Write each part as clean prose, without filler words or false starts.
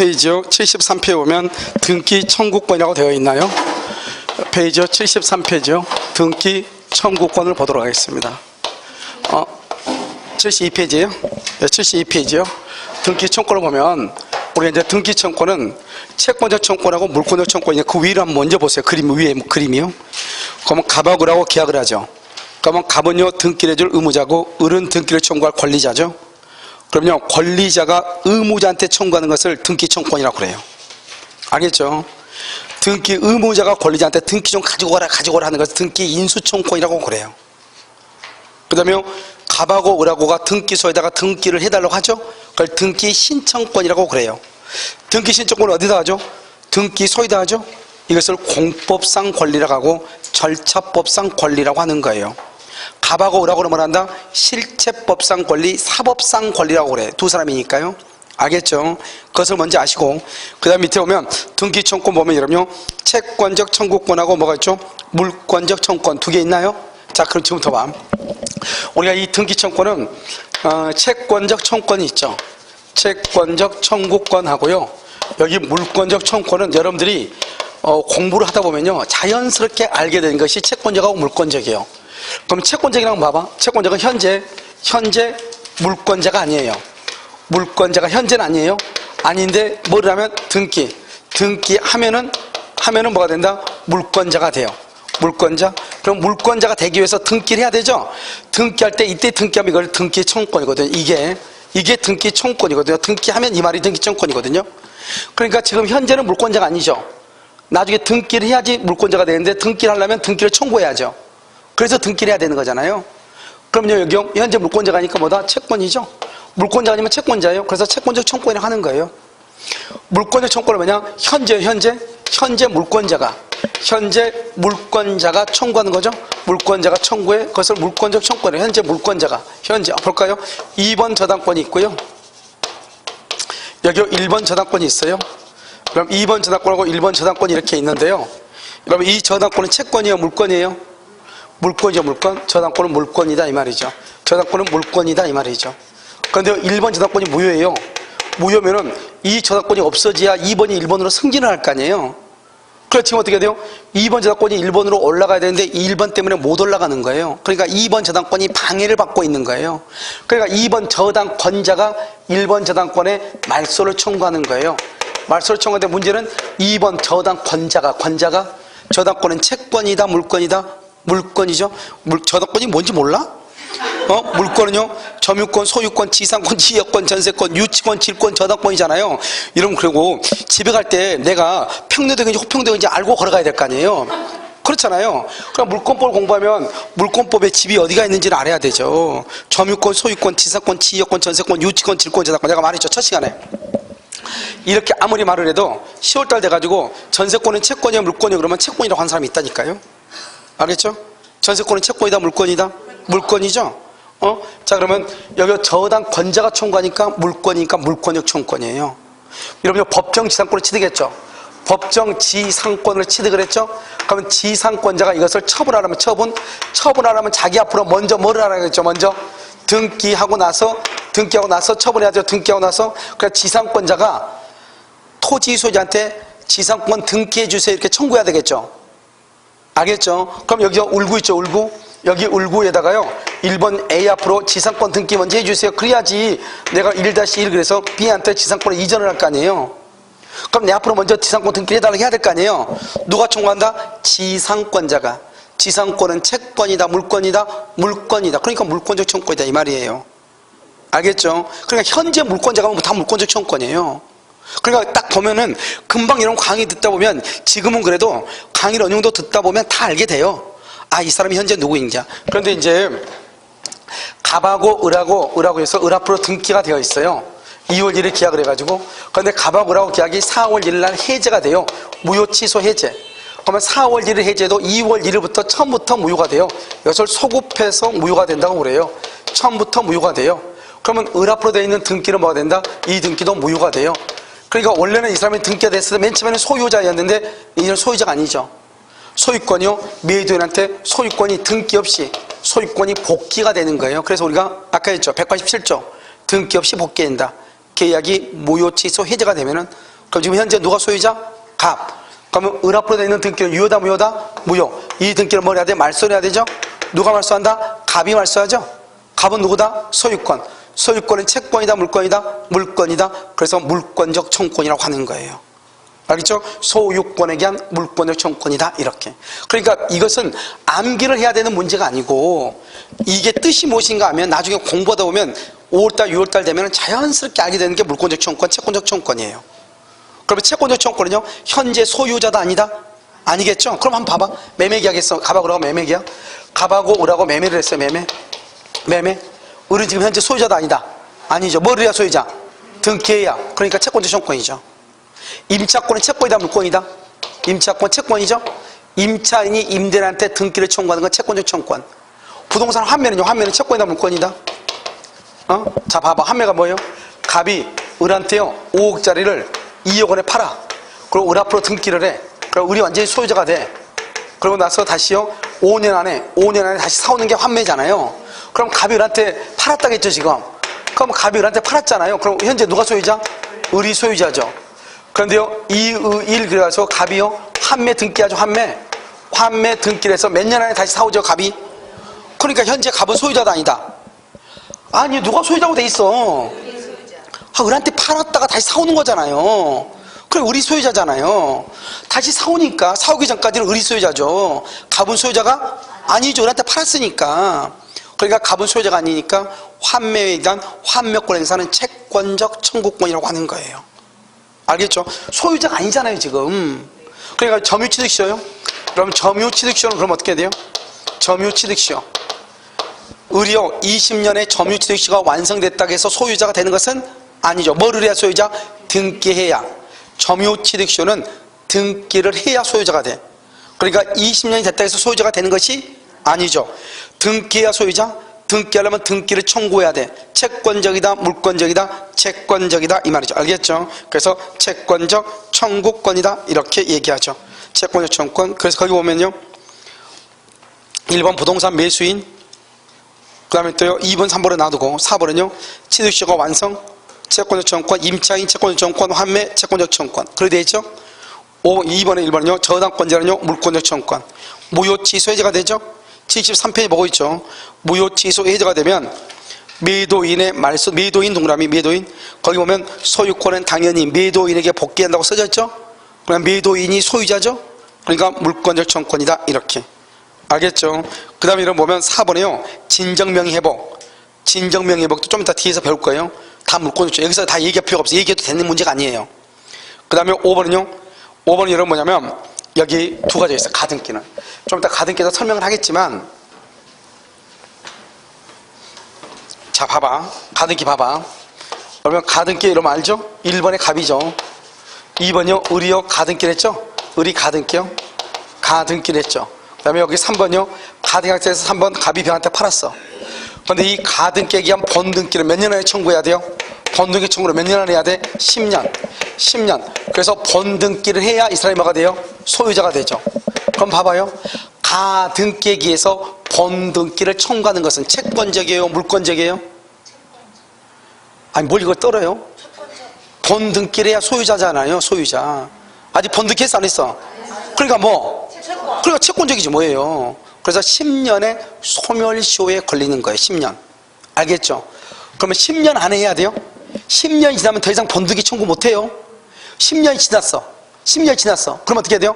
페이지요. 73페이지에 보면 등기 청구권이라고 되어 있나요? 페이지요. 73페이지요. 등기 청구권을 보도록 하겠습니다. 72페이지에요. 네, 72페이지요. 등기 청구권을 보면 우리가 이제 등기 청구권은 채권적 청구권하고 물권적 청구권이 그 위를 한번 먼저 보세요. 그림 위에 그림이요. 그러면 갑하고 을하고 계약을 하죠. 그러면 갑은요 등기를 해줄 의무자고 을은 등기를 청구할 권리자죠. 그럼요 권리자가 의무자한테 청구하는 것을 등기 청구권이라고 그래요. 알겠죠? 등기 의무자가 권리자한테 등기 좀 가지고 가라 하는 것을 등기 인수청구권이라고 그래요. 그 다음에 갑하고 을하고가 등기소에다가 등기를 해달라고 하죠. 그걸 등기 신청권이라고 그래요. 등기 신청권을 어디다 하죠? 등기소에다 하죠. 이것을 공법상 권리라고 하고 절차법상 권리라고 하는 거예요. 갑하고 을하고는 뭐라 한다? 실체법상 권리, 사법상 권리라고 그래. 두 사람이니까요. 알겠죠? 그것을 먼저 아시고 그 다음 밑에 보면 등기 청구권 보면 여러분요 채권적 청구권하고 뭐가 있죠? 물권적 청구권 두 개 있나요? 자 그럼 지금부터 봐. 우리가 이 등기 청구권은 채권적 청구권이 있죠. 채권적 청구권하고요 여기 물권적 청구권은 여러분들이 공부를 하다 보면요 자연스럽게 알게 되는 것이 채권적하고 물권적이에요. 그럼 채권적이라고 봐봐. 채권적은 현재 물권자가 아니에요. 물권자가 현재는 아니에요. 아닌데 뭐를 하면 등기하면은 뭐가 된다? 물권자가 돼요. 물권자. 그럼 물권자가 되기 위해서 등기를 해야 되죠. 등기할 때 이때 등기하면 이걸 등기 청구권이거든요. 이게 등기 청구권이거든요. 등기하면 이 말이 등기 청구권이거든요. 그러니까 지금 현재는 물권자가 아니죠. 나중에 등기를 해야지 물권자가 되는데 등기를 하려면 등기를 청구해야죠. 그래서 등기를 해야 되는 거잖아요. 그럼요 여기 현재 물권자가 아니까 뭐다? 채권이죠. 물권자가 아니면 채권자예요. 그래서 채권적 청구권을 하는 거예요. 물권적 청구권은 뭐냐? 현재 물권자가 청구하는 거죠. 물권자가 청구해 그것을 물권적 청구권을 현재 물권자가 볼까요? 2번 저당권이 있고요. 여기 1번 저당권이 있어요. 그럼 2번 저당권하고 1번 저당권이 이렇게 있는데요. 여러분 이 저당권은 채권이에요, 물권이에요? 물권이죠, 물권. 저당권은 물권이다 이 말이죠. 저당권은 물권이다 이 말이죠. 그런데 1번 저당권이 무효예요. 무효면은 이 저당권이 없어져야 2번이 1번으로 승진을 할 거 아니에요. 그래서 지금 어떻게 돼요? 2번 저당권이 1번으로 올라가야 되는데 1번 때문에 못 올라가는 거예요. 그러니까 2번 저당권이 방해를 받고 있는 거예요. 그러니까 2번 저당권자가 1번 저당권에 말소를 청구하는 거예요. 말소를 청구하는데 문제는 2번 저당권자가 저당권은 채권이다 물권이다? 물권이죠. 저당권이 뭔지 몰라? 물권은요 점유권, 소유권, 지상권, 지역권, 전세권, 유치권, 질권, 저당권이잖아요. 이러면 그리고 집에 갈 때 내가 평등인지 호평등인지 알고 걸어가야 될 거 아니에요. 그렇잖아요. 그럼 물권법을 공부하면 물권법에 집이 어디가 있는지를 알아야 되죠. 점유권, 소유권, 지상권, 지역권, 전세권, 유치권, 질권, 저당권. 내가 말했죠 첫 시간에. 이렇게 아무리 말을 해도 10월달 돼가지고 전세권은 채권이야 물권이야 그러면 채권이라고 하는 사람이 있다니까요. 알겠죠? 전세권은 채권이다 물권이다? 물권이죠? 자 그러면 여기 저당권자가 청구하니까 물권이니까 물권적 청구권이에요. 여러분 법정지상권을 취득했죠? 법정지상권을 취득을 했죠? 그러면 지상권자가 이것을 처분하려면 처분하려면 자기 앞으로 먼저 뭐를 하라겠죠? 먼저 등기하고 나서 처분해야죠. 등기하고 나서 그래서 지상권자가 토지 소유자한테 지상권 등기해 주세요 이렇게 청구해야 되겠죠? 알겠죠? 그럼 여기 울구 있죠? 울구? 여기 울구에다가요 1번 A 앞으로 지상권 등기 먼저 해주세요. 그래야지 내가 1-1 그래서 B한테 지상권을 이전을 할 거 아니에요. 그럼 내 앞으로 먼저 지상권 등기를 해달라고 해야 될 거 아니에요. 누가 청구한다? 지상권자가. 지상권은 채권이다 물권이다? 물권이다. 그러니까 물권적 청구권이다 이 말이에요. 알겠죠? 그러니까 현재 물권자가 뭐 다 물권적 청구권이에요. 그러니까 딱 보면은 금방 이런 강의 듣다 보면 지금은 그래도 강의를 어느 정도 듣다 보면 다 알게 돼요. 아, 이 사람이 현재 누구인지. 그런데 이제 갑하고 을하고 해서 을 앞으로 등기가 되어 있어요. 2월 1일 계약을 해가지고. 그런데 갑하고 을하고 계약이 4월 1일 날 해제가 돼요. 무효 취소 해제. 그러면 4월 1일 해제도 2월 1일부터 처음부터 무효가 돼요. 이것을 소급해서 무효가 된다고 그래요. 처음부터 무효가 돼요. 그러면 을 앞으로 되어 있는 등기는 뭐가 된다? 이 등기도 무효가 돼요. 그러니까 원래는 이 사람이 등기가 됐을 때 맨 처음에는 소유자였는데 이제는 소유자가 아니죠. 소유권이요 매도인한테 소유권이 등기 없이 소유권이 복귀가 되는 거예요. 그래서 우리가 아까 했죠 187조 등기 없이 복귀된다. 계약이 무효 취소 해제가 되면은 그럼 지금 현재 누가 소유자? 갑. 그러면 을 앞으로 되어 있는 등기는 유효다, 무효다? 무효. 이 등기를 뭘 해야 돼? 말소를 해야 되죠? 누가 말소한다? 갑이 말소하죠? 갑은 누구다? 소유권. 소유권은 채권이다, 물권이다? 물권이다. 그래서 물권적 청구권이라고 하는 거예요. 알겠죠? 소유권에 대한 물권적 청구권이다, 이렇게. 그러니까 이것은 암기를 해야 되는 문제가 아니고, 이게 뜻이 무엇인가 하면 나중에 공부하다 보면 5월달, 6월달 되면 자연스럽게 알게 되는 게 물권적 청구권, 채권적 청구권이에요. 그러면 채권적 청구권은요, 현재 소유자다, 아니다? 아니겠죠? 그럼 한번 봐봐. 매매계약 했어. 갑하고 을하고 매매계약. 갑하고 을하고 매매를 했어요. 매매. 을은 지금 현재 소유자다, 아니다? 아니죠. 뭐를 해야 소유자? 등기해야. 그러니까 채권적 청구권이죠. 임차권은 채권이다, 물권이다? 임차권 채권이죠. 임차인이 임대인한테 등기를 청구하는 건 채권적 청구권. 부동산 환매는요, 환매는 채권이다, 물권이다? 자, 봐봐. 환매가 뭐예요? 갑이 을한테요 5억짜리를 2억 원에 팔아. 그리고 을 앞으로 등기를 해. 그럼 을이 완전히 소유자가 돼. 그러고 나서 다시요 5년 안에 다시 사오는 게 환매잖아요. 그럼 갑이 을한테 팔았다겠죠, 지금. 그럼 갑이 을한테 팔았잖아요. 그럼 현재 누가 소유자? 을이 소유자죠. 그런데요, 일 그래서 갑이요 환매 등기하죠. 환매 등기를 해서 몇 년 안에 다시 사오죠, 갑이. 그러니까 현재 갑은 소유자다, 아니다? 아니, 누가 소유자고 돼 있어? 을한테 팔았다가 다시 사오는 거잖아요. 그럼 을이 소유자잖아요. 다시 사오니까, 사오기 전까지는 을이 소유자죠. 갑은 소유자가 아니죠. 을한테 팔았으니까. 그러니까 갑은 소유자가 아니니까 환매에 대한 환매권 행사는 채권적 청구권이라고 하는 거예요. 알겠죠? 소유자가 아니잖아요, 지금. 그러니까 점유취득시효요? 그럼 점유취득시효는 그럼 어떻게 돼요? 점유취득시효. 을이요 20년에 점유취득시효가 완성됐다고 해서 소유자가 되는 것은 아니죠. 뭐를 해야 소유자? 등기해야. 점유취득시효는 등기를 해야 소유자가 돼. 그러니까 20년이 됐다고 해서 소유자가 되는 것이 아니죠. 등기해야 소유자? 등기하려면 등기를 청구해야 돼. 채권적이다, 물권적이다, 채권적이다, 이 말이죠. 알겠죠? 그래서 채권적 청구권이다, 이렇게 얘기하죠. 채권적 청구권. 그래서 거기 보면요 1번 부동산 매수인, 그 다음에 또요 2번 3번을 놔두고 4번은요 취득시효가 완성, 채권적 청구권, 임차인 채권적 청구권, 환매 채권적 청구권. 그렇게 되어 있죠? 2번에 1번은요 저당권자는요 물권적 청구권. 무효취소 해제가 되죠? 73페이지 보고 있죠? 무효취소 해제가 되면 매도인의 말소, 매도인 동그라미, 매도인. 거기 보면 소유권은 당연히 매도인에게 복귀한다고 써져 있죠? 그럼 매도인이 소유자죠? 그러니까 물권적 청구권이다, 이렇게. 알겠죠? 그 다음에 이런 보면 4번에요 진정명의회복. 진정명의회복도 좀 이따 뒤에서 배울 거예요. 다 물권적. 여기서 다 얘기할 필요가 없어요. 얘기해도 되는 문제가 아니에요. 그 다음에 5번은요 5번은 이런 뭐냐면 여기 두 가지가 있어요. 가등기는 좀 이따 가등기에서 설명을 하겠지만, 자 봐봐, 가등기 봐봐. 그러면 가등기 이러면 알죠? 1번에 갑이죠. 2번이요 을이요 가등기를 했죠? 을이 가등기요 가등기를 했죠. 그 다음에 여기 3번이요 가등기에서 3번 갑이 병한테 팔았어. 그런데 이 가등기에 기한 번등기를 몇 년 안에 청구해야 돼요? 번등기 청구를 몇 년 안에 해야 돼? 10년. 그래서 번등기를 해야 이 사람이 뭐가 돼요? 소유자가 되죠. 그럼 봐봐요. 가등기에 기해서 번등기를 청구하는 것은 채권적이에요, 물권적이에요? 아니 뭘 이걸 떨어요? 번등기를 해야 소유자잖아요, 소유자. 아직 번등기 했어, 안 했어? 그러니까 뭐? 그러니까 채권적이지 뭐예요. 그래서 10년의 소멸시효에 걸리는 거예요. 10년. 알겠죠? 그러면 10년 안에 해야 돼요? 10년이 지나면 더 이상 번등기 청구 못해요. 10년이 지났어. 그럼 어떻게 해야 돼요?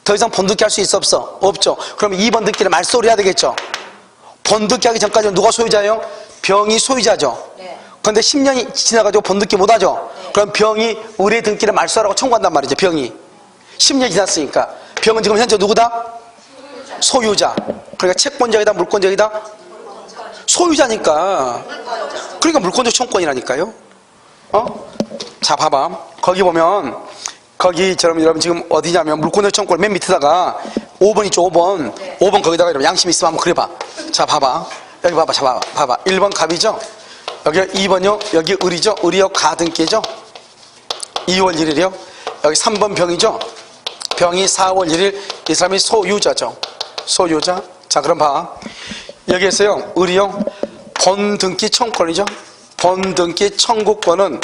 더 이상 번등기 할 수 있어, 없어? 없죠. 그럼 이 번등기를 말소를 해야 되겠죠. 번등기 하기 전까지는 누가 소유자예요? 병이 소유자죠. 그런데 10년이 지나가지고 번등기 못하죠. 그럼 병이 의뢰 등기를 말소하라고 청구한단 말이죠. 병이 10년이 지났으니까. 병은 지금 현재 누구다? 소유자. 그러니까 채권적이다, 물권적이다? 소유자니까. 그러니까 물권적 청구권이라니까요. 자 봐봐. 거기 보면 거기처럼 여러분 지금 어디냐면 물권적 청구권 맨 밑에다가 5번 있죠. 5번 거기다가 여러분 양심 있으면 한번 그려봐. 자 봐봐. 여기 봐봐. 자 봐봐. 1번 갑이죠. 여기 2번이요. 여기 을이죠. 을이요 가등기죠. 2월 1일이요. 여기 3번 병이죠. 병이 4월 1일. 이 사람이 소유자죠. 소유자. 자 그럼 봐. 여기에서요 을이요 번등기 청구권이죠. 본등기 청구권은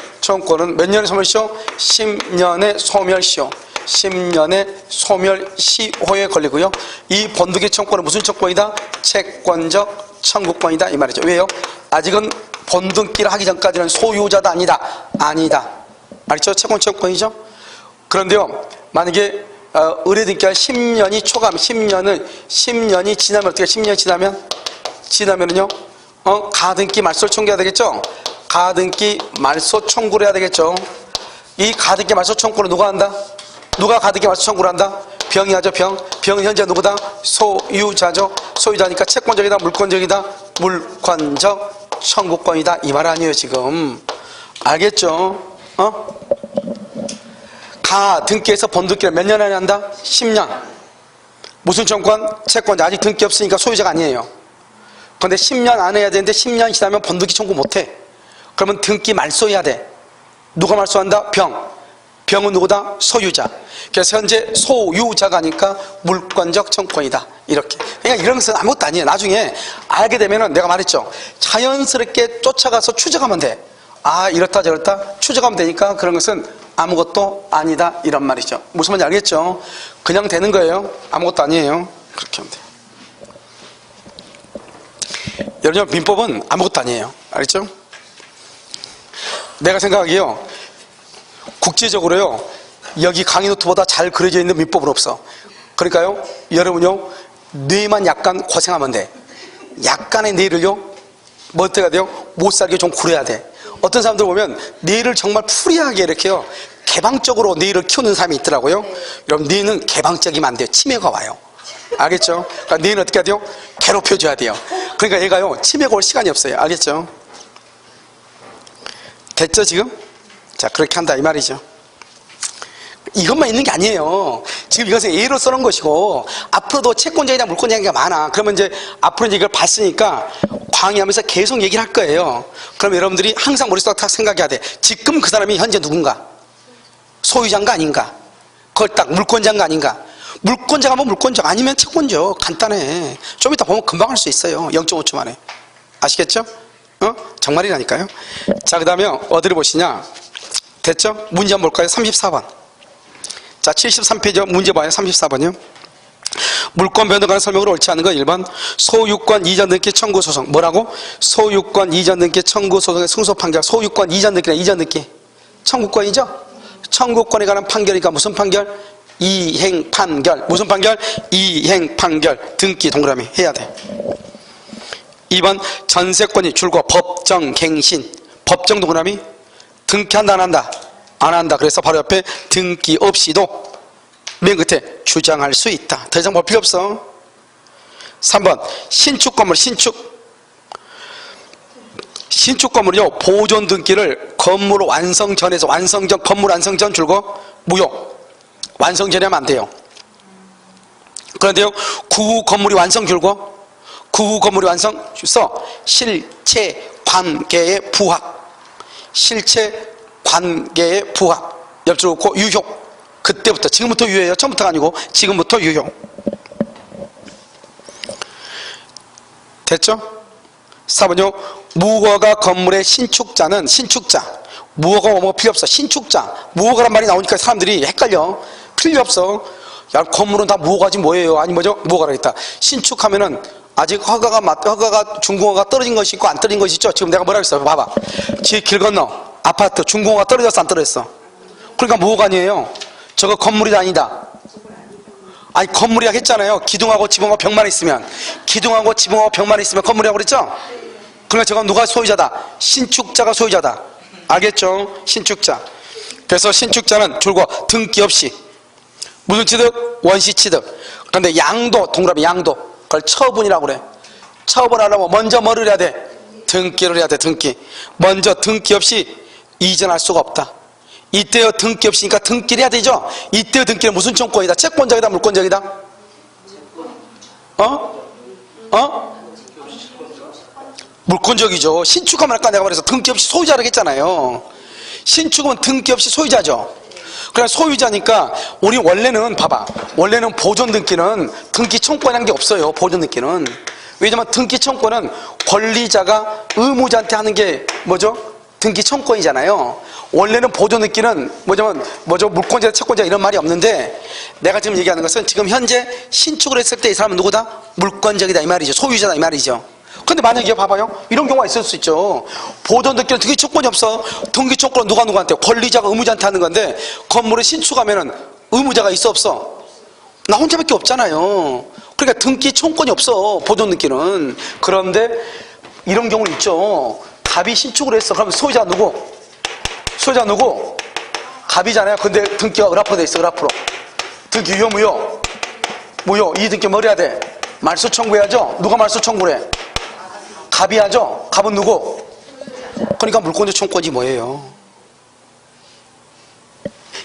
몇 년의 소멸시효? 10년의 소멸시효. 10년의 소멸시효에 걸리고요. 이 본등기 청구권은 무슨 청구권이다? 채권적 청구권이다 이 말이죠. 왜요? 아직은 본등기를 하기 전까지는 소유자도 아니다. 말이죠? 채권 청구권이죠. 그런데요, 만약에 의뢰등기할 10년이 초과하면 10년이 지나면 어떻게? 10년이 지나면은요, 가등기 말소 청구해야 되겠죠? 가등기 말소 청구를 해야 되겠죠? 이 가등기 말소 청구를 누가 한다? 누가 가등기 말소 청구를 한다? 병이 하죠, 병. 병은 현재 누구다? 소유자죠. 소유자니까 채권적이다, 물권적이다? 물권적 청구권이다. 이 말 아니에요, 지금. 알겠죠? 가등기에서 본등기를 몇 년 안에 한다? 10년. 무슨 청구권? 채권자. 아직 등기 없으니까 소유자가 아니에요. 그런데 10년 안에 해야 되는데 10년 지나면 본등기 청구 못해. 그러면 등기 말소해야 돼. 누가 말소한다? 병은 누구다? 소유자. 그래서 현재 소유자가 아니까 물권적 청구권이다. 이렇게. 그러니까 이런 것은 아무것도 아니에요. 나중에 알게 되면은 내가 말했죠. 자연스럽게 쫓아가서 추적하면 돼. 아, 이렇다 저렇다 추적하면 되니까 그런 것은 아무것도 아니다. 이런 말이죠. 무슨 말인지 알겠죠? 그냥 되는 거예요. 아무것도 아니에요. 그렇게 하면 돼요. 여러분, 민법은 아무것도 아니에요. 알겠죠? 내가 생각하기에요, 국제적으로요, 여기 강의 노트보다 잘 그려져 있는 민법은 없어. 그러니까요, 여러분요, 뇌만 약간 고생하면 돼. 약간의 뇌를요, 뭐 어때야 돼요? 못 살게 좀 구려야 돼. 어떤 사람들 보면 뇌를 정말 프리하게 이렇게요, 개방적으로 뇌를 키우는 사람이 있더라고요. 여러분, 뇌는 개방적이면 안 돼요. 치매가 와요. 알겠죠? 그러니까 뇌는 어떻게 해야 돼요? 괴롭혀줘야 돼요. 그러니까 얘가요, 치매가 올 시간이 없어요. 알겠죠? 됐죠, 지금? 자, 그렇게 한다 이 말이죠. 이것만 있는 게 아니에요. 지금 이것은 예로 써놓은 것이고, 앞으로도 채권자이나 물권자가 많아. 그러면 이제 앞으로 이제 이걸 봤으니까 강의하면서 계속 얘기를 할 거예요. 그럼 여러분들이 항상 머릿속에 딱 생각해야 돼. 지금 그 사람이 현재 누군가? 소유자인가 아닌가? 그걸 딱 물권자인가 아닌가? 물권자가 뭐 물권자 아니면 채권자. 간단해. 좀 이따 보면 금방 할 수 있어요. 0.5초 만에. 아시겠죠? 정말이라니까요. 자, 그 다음에 어디를 보시냐? 됐죠? 문제 한번 볼까요? 34번. 자, 73페이지 문제 봐요. 34번이요. 물권 변동에 관한 설명으로 옳지 않은 거 1번. 소유권 이전 등기 청구 소송. 뭐라고? 소유권 이전 등기 청구 소송의 승소 판결. 소유권 이전 등기나 이전 등기. 청구권이죠? 청구권에 관한 판결이니까 무슨 판결? 이행 판결. 무슨 판결? 이행 판결. 등기 동그라미 해야 돼. 2번 전세권이 줄고 법정 갱신. 법정 동그라미 등기한다 안 한다? 안 한다. 그래서 바로 옆에 등기 없이도 맨 끝에 주장할 수 있다. 더 이상 볼 필요 없어. 3번 신축 건물. 신축 건물이요, 보존 등기를 건물 완성 전에서, 완성 전, 건물 완성 전 줄고 무효. 완성 전에 하면 안 돼요. 그런데요, 구후 건물이 완성 줄고, 구후 건물이 완성 써 실체 관계의 부합. 실체 관계의 부합. 옆줄 긋고 유효. 그때부터, 지금부터 유효예요. 처음부터가 아니고 지금부터 유효. 됐죠? 4번요. 무허가 건물의 신축자는, 신축자, 무허가 뭐 필요 없어. 신축자, 무허가란 말이 나오니까 사람들이 헷갈려. 필요 없어. 야, 건물은 다 무허가지 뭐예요? 아니 뭐죠? 무허가라 했다. 신축하면은 아직 허가가 중공허가 떨어진 것이 있고 안 떨어진 것이 있죠. 지금 내가 뭐라 했어? 봐봐. 길 건너 아파트 중공허가 떨어졌어 안 떨어졌어? 그러니까 무허가 아니에요. 저거 건물이 아니다. 아니 건물이라고 했잖아요. 기둥하고 지붕하고 벽만 있으면, 기둥하고 지붕하고 벽만 있으면 건물이라고 그랬죠? 그러니까 저건 누가 소유자다? 신축자가 소유자다. 알겠죠? 신축자. 그래서 신축자는 줄고 등기 없이 무슨 취득? 원시 취득. 그런데 양도, 동그라미 양도, 그걸 처분이라고 그래. 처분하려면 먼저 뭐를 해야 돼? 등기를 해야 돼. 등기. 먼저 등기 없이 이전할 수가 없다. 이때요 등기 없으니까 등기를 해야 되죠. 이때요 등기는 무슨 청구권이다? 채권적이다 물권적이다? 물권적이죠. 신축하면 아까 내가 말해서 등기 없이 소유자라고 했잖아요. 신축은 등기 없이 소유자죠. 그냥 소유자니까 우리 원래는 봐봐. 원래는 보존 등기는 등기 청구권이라는 게 없어요. 보존 등기는. 왜냐면 등기 청구는 권리자가 의무자한테 하는 게 뭐죠? 등기 청구이잖아요. 원래는 보존 등기는 물권자, 채권자 이런 말이 없는데, 내가 지금 얘기하는 것은 지금 현재 신축을 했을 때 이 사람은 누구다? 물권적이다 이 말이죠. 소유자다 이 말이죠. 근데 만약에 봐봐요, 이런 경우가 있을 수 있죠. 보존 등기는 등기 청구권이 없어. 등기 청구는 누구한테? 권리자가 의무자한테 하는 건데, 건물을 신축하면은 의무자가 있어 없어? 나 혼자밖에 없잖아요. 그러니까 등기 청구권이 없어, 보존 등기는. 그런데 이런 경우는 있죠. 갑이 신축을 했어. 그럼 소유자 누구? 소유자 누구? 갑이잖아요. 근데 등기가 을앞으로 돼 있어. 을앞으로. 등기 유효 무효? 무효. 이 등기 뭐 해야 돼? 말소 청구해야죠. 누가 말소 청구를 해? 갑이 하죠. 갑은 누구? 그러니까 물권자 청구권이 뭐예요?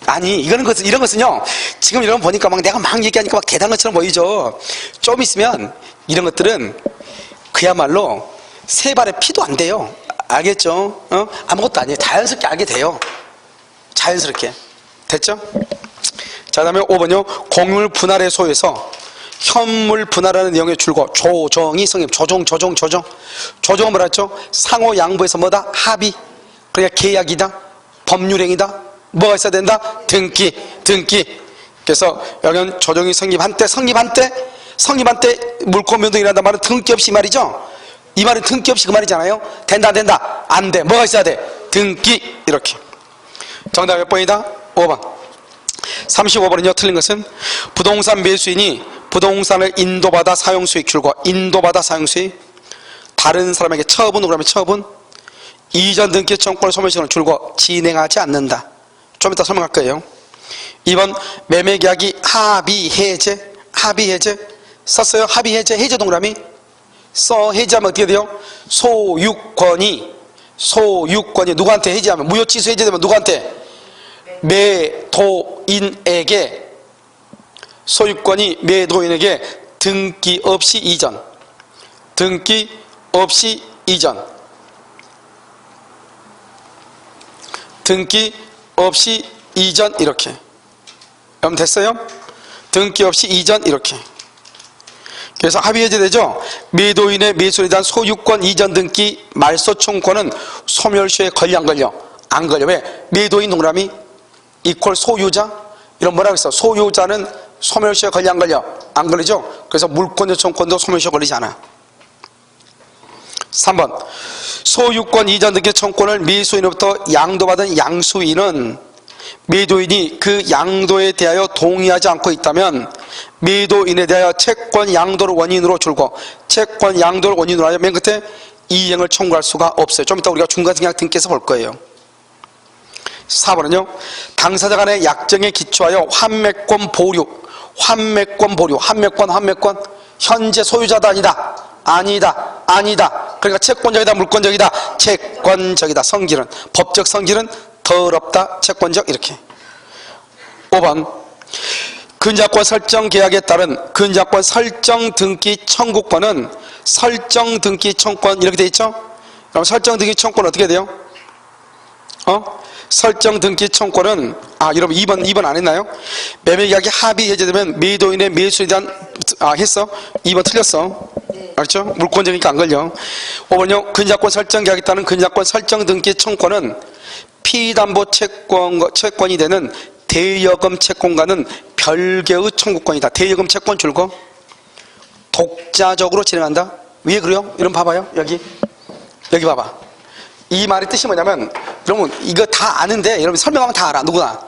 아니, 이런 것은요, 지금 이런 거 보니까 내가 막 얘기하니까 대단한 것처럼 보이죠. 좀 있으면 이런 것들은 그야말로 세 발의 피도 안 돼요. 알겠죠? 아무것도 아니에요. 자연스럽게 알게 돼요. 자연스럽게. 됐죠? 자, 다음에 5번요. 공물 분할의 소에서 현물 분할하는 내용의 줄거 조정이 성립. 조정은 뭐라 했죠? 상호 양보에서 뭐다? 합의. 그러니까 계약이다. 법률행위다. 뭐가 있어야 된다? 등기. 그래서 여기는 조정이 성립한 때 물권 변동이란단 말은 등기 없이 말이죠. 이 말은 등기 없이 그 말이잖아요. 된다 안 돼. 뭐가 있어야 돼? 등기. 이렇게. 정답 몇 번이다? 5번 35번은요 틀린 것은 부동산 매수인이 부동산을 인도받아 사용수익 줄과 인도받아 사용수익 다른 사람에게 처분을 그러면 처분 이전 등기 청구권을 소멸시키는 줄과 진행하지 않는다. 좀 이따 설명할 거예요. 2번 매매계약이 합의해제 썼어요. 합의해제 해제 동그라미 해제하면 어떻게 돼요? 소유권이 누구한테 해제하면 무효취소 해제되면 누구한테? 매도인에게 소유권이 매도인에게 등기 없이 이전 이렇게. 그럼 됐어요? 등기 없이 이전 이렇게. 그래서 합의해제 되죠? 매도인의 매수에 대한 소유권 이전 등기 말소 청구권은 소멸시효에 걸려 안 걸려? 안 걸려. 왜? 매도인 동그라미 이퀄 소유자 이런 뭐라고 했어? 소유자는 소멸시효에 걸려 안 걸려? 안 걸리죠? 그래서 물권자 청구권도 소멸시효에 걸리지 않아. 3번 소유권 이전 등기 청구권을 매수인으로부터 양도받은 양수인은 매도인이 그 양도에 대하여 동의하지 않고 있다면 매도인에 대하여 채권 양도를 원인으로 줄고 채권 양도를 원인으로 하여 맨 끝에 이행을 청구할 수가 없어요. 좀 이따 우리가 중간증약 등기에서 볼 거예요. 4번은요 당사자 간의 약정에 기초하여 환매권 보류 환매권 현재 소유자다 아니다 그러니까 채권적이다 물권적이다 채권적이다. 성질은 법적 성질은 더럽다 채권적 이렇게. 5번 근저권 설정 계약에 따른 근저권 설정 등기 청구권은 설정 등기 청구권 이렇게 돼 있죠? 그럼 설정 등기 청구권 어떻게 돼요? 설정 등기 청구권은 여러분 2번 안 했나요? 매매계약이 합의 해제되면 매도인의 매수에 대한 했어? 2번 틀렸어. 알죠? 물권적이니까 안 걸려. 5번요 근저권 설정 계약에 따른 근저권 설정 등기 청구권은 피담보 채권이 되는 대여금 채권과는 별개의 청구권이다. 대여금 채권 줄거 독자적으로 진행한다. 왜 그래요? 이런 봐봐요. 여기 봐봐. 이 말의 뜻이 뭐냐면 여러분 이거 다 아는데 여러분 설명하면 다 알아. 누구나.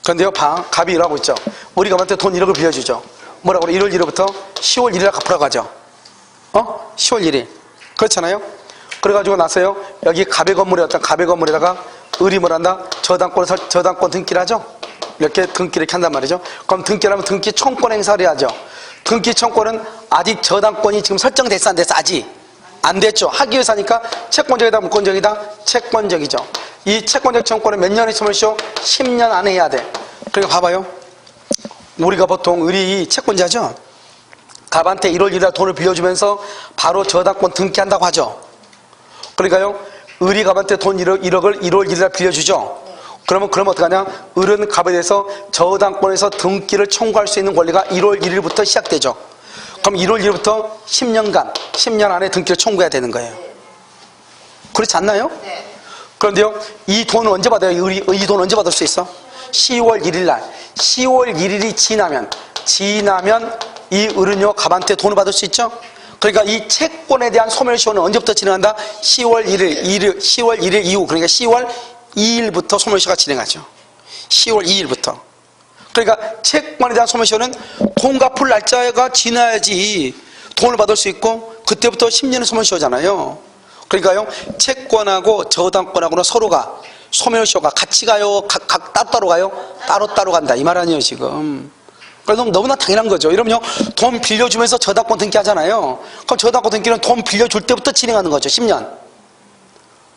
그런데요 갑이 일하고 있죠. 우리 갑한테 돈 1억을 빌려주죠. 뭐라고 그래? 1월 1일부터 10월 1일에 갚으라고 하죠. 10월 1일 그렇잖아요. 그래가지고 나서요 여기 갑의 건물에다가 을이 뭐란다? 저당권 등기를 하죠. 이렇게 등기를 이렇게 한단 말이죠. 그럼 등기를 하면 등기 청권 행사를 해야죠. 등기 청권은 아직 저당권이 지금 설정됐어 안 됐어? 아직 안 됐죠. 하기 위해서 하니까 채권적이다 물권적이다? 채권적이죠. 이 채권적 청권은 몇 년에 소멸시효? 10년 안에 해야 돼. 그러니까 봐봐요. 우리가 보통 을이 채권자죠. 갑한테 1월 1일 돈을 빌려주면서 바로 저당권 등기한다고 하죠. 그러니까요 을이 갑한테 돈 1억을 1월 1일 빌려주죠. 그러면 어떡하냐? 을은 갑에 대해서 저당권에서 등기를 청구할 수 있는 권리가 1월 1일부터 시작되죠. 그럼 1월 1일부터 10년 안에 등기를 청구해야 되는 거예요. 그렇지 않나요? 네. 그런데요, 이 돈은 언제 받아요? 이 돈 언제 받을 수 있어? 10월 1일 날. 10월 1일이 지나면 이 어른요 갑한테 돈을 받을 수 있죠? 그러니까 이 채권에 대한 소멸시효는 언제부터 진행한다? 10월 1일 이후, 그러니까 10월 2일부터 소멸시효가 진행하죠. 10월 2일부터. 그러니까 채권에 대한 소멸시효는 돈 갚을 날짜가 지나야지 돈을 받을 수 있고, 그때부터 10년의 소멸시효잖아요. 그러니까요, 채권하고 저당권하고는 서로가 소멸시효가 같이 가요? 각 따로따로 가요? 따로따로 간다 이 말 아니에요 지금. 그래서 너무나 당연한 거죠. 이러면요, 돈 빌려주면서 저당권 등기하잖아요. 그럼 저당권 등기는 돈 빌려줄 때부터 진행하는 거죠. 10년.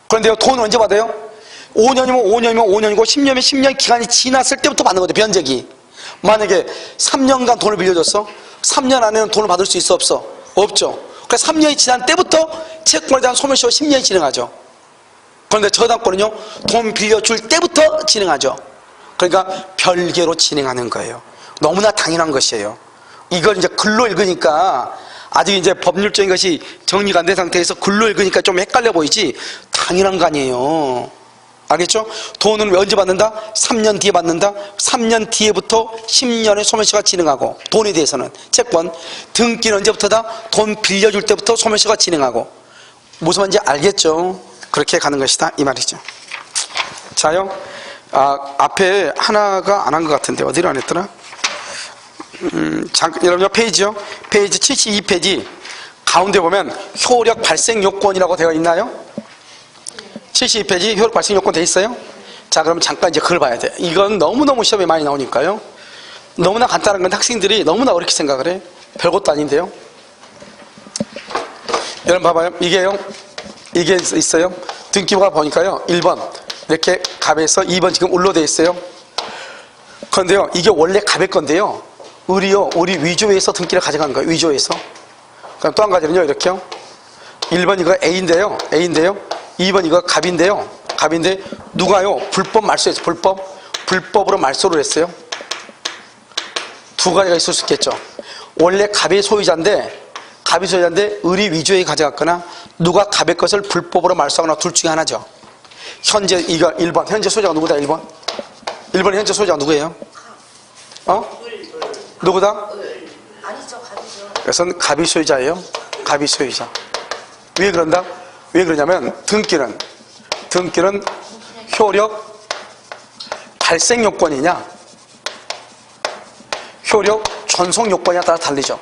그런데요, 돈 언제 받아요? 5년이면 5년이고 10년이면 10년 기간이 지났을 때부터 받는 거죠. 변제기. 만약에 3년간 돈을 빌려줬어. 3년 안에는 돈을 받을 수 있어 없어? 없죠. 그래서 3년이 지난 때부터 채권에 대한 소멸시효 10년이 진행하죠. 그런데 저당권은요, 돈 빌려줄 때부터 진행하죠. 그러니까 별개로 진행하는 거예요. 너무나 당연한 것이에요. 이걸 이제 글로 읽으니까, 아직 이제 법률적인 것이 정리가 안 된 상태에서 글로 읽으니까 좀 헷갈려 보이지, 당연한 거 아니에요. 알겠죠? 돈은 언제 받는다? 3년 뒤에 받는다. 3년 뒤에부터 10년의 소멸시효가 진행하고, 돈에 대해서는 채권, 등기는 언제부터다? 돈 빌려줄 때부터 소멸시효가 진행하고. 무슨 말인지 알겠죠? 그렇게 가는 것이다 이 말이죠. 자요, 앞에 하나가 안 한 것 같은데 어디로 안 했더라? 잠깐, 여러분 페이지요. 페이지 72페이지 가운데 보면 효력 발생 요건이라고 되어 있나요? 72페이지 효력 발생 요건 되어 있어요? 자, 그럼 잠깐 이제 그걸 봐야 돼. 이건 너무너무 시험에 많이 나오니까요. 너무나 간단한 건 학생들이 너무나 어렵게 생각을 해. 별것도 아닌데요. 여러분 봐봐요. 이게 있어요. 등기부가 보니까요, 1번 이렇게 갑에서 2번 지금 을로 되어 있어요. 그런데요, 이게 원래 갑의 건데요, 우리 위조에서 등기를 가져간 거예요. 위조에서. 그럼 또 한 가지는요, 이렇게요. 1번 이거 A인데요. 2번 이거 갑인데요. 갑인데 누가요? 불법 말소했어요. 불법으로 말소를 했어요. 두 가지가 있을 수 있겠죠. 원래 갑의 소유자인데 을이 위조에 가져갔거나 누가 갑의 것을 불법으로 말소하거나 둘 중에 하나죠. 현재 이거 1번 현재 소유자가 누구다? 1번 현재 소유자가 누구예요? 누구다? 아니죠, 갑이죠. 그래서 갑이 소유자예요. 갑이 소유자. 왜 그런다? 왜 그러냐면 등기는 효력 발생 요건이냐 효력 전속 요건에 따라 달리죠.